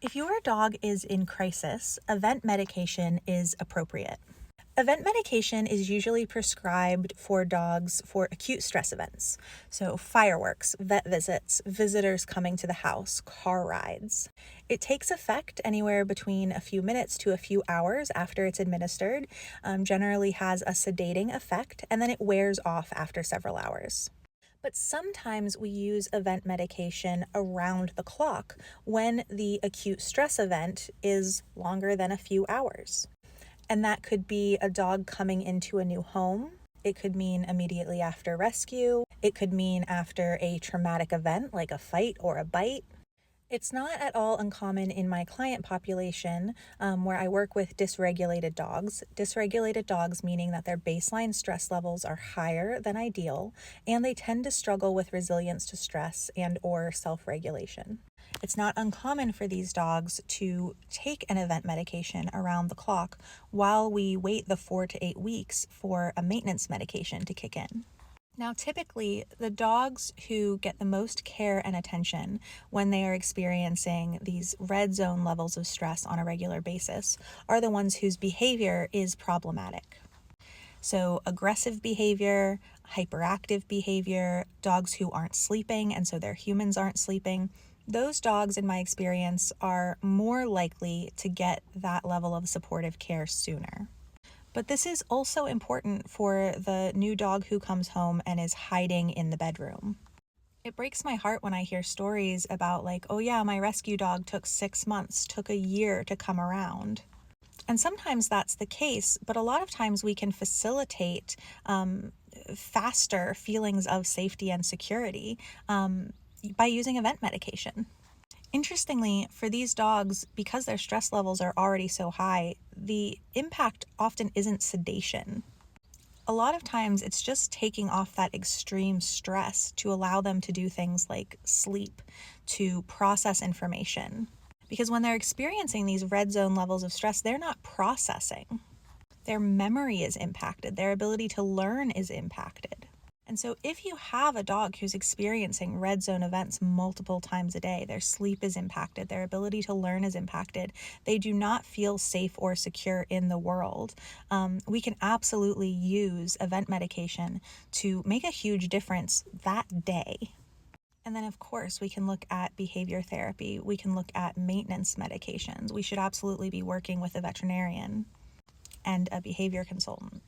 If your dog is in crisis, event medication is appropriate. Event medication is usually prescribed for dogs for acute stress events. So, fireworks, vet visits, visitors coming to the house, car rides. It takes effect anywhere between a few minutes to a few hours after it's administered, generally has a sedating effect, and then it wears off after several hours. But sometimes we use event medication around the clock when the acute stress event is longer than a few hours. And that could be a dog coming into a new home. It could mean immediately after rescue. It could mean after a traumatic event like a fight or a bite. It's not at all uncommon in my client population where I work with dysregulated dogs. Dysregulated dogs meaning that their baseline stress levels are higher than ideal, and they tend to struggle with resilience to stress and or self-regulation. It's not uncommon for these dogs to take an event medication around the clock while we wait the 4 to 8 weeks for a maintenance medication to kick in. Now, typically, the dogs who get the most care and attention when they are experiencing these red zone levels of stress on a regular basis are the ones whose behavior is problematic. So, aggressive behavior, hyperactive behavior, dogs who aren't sleeping and so their humans aren't sleeping, those dogs, in my experience, are more likely to get that level of supportive care sooner. But this is also important for the new dog who comes home and is hiding in the bedroom. It breaks my heart when I hear stories about, like, oh yeah, my rescue dog took 6 months, took a year to come around. And sometimes that's the case, but a lot of times we can facilitate faster feelings of safety and security by using event medication. Interestingly, for these dogs, because their stress levels are already so high, the impact often isn't sedation. A lot of times it's just taking off that extreme stress to allow them to do things like sleep, to process information. Because when they're experiencing these red zone levels of stress, they're not processing. Their memory is impacted, their ability to learn is impacted. And so if you have a dog who's experiencing red zone events multiple times a day, their sleep is impacted, their ability to learn is impacted, they do not feel safe or secure in the world, we can absolutely use event medication to make a huge difference that day. And then, of course, we can look at behavior therapy. We can look at maintenance medications. We should absolutely be working with a veterinarian and a behavior consultant.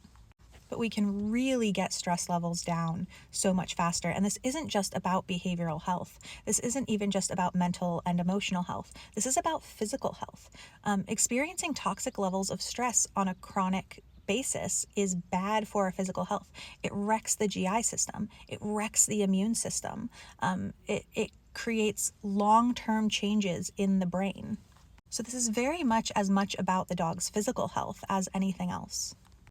But we can really get stress levels down so much faster. And this isn't just about behavioral health. This isn't even just about mental and emotional health. This is about physical health. Experiencing toxic levels of stress on a chronic basis is bad for our physical health. It wrecks the GI system. It wrecks the immune system. It creates long-term changes in the brain. So this is very much as much about the dog's physical health as anything else.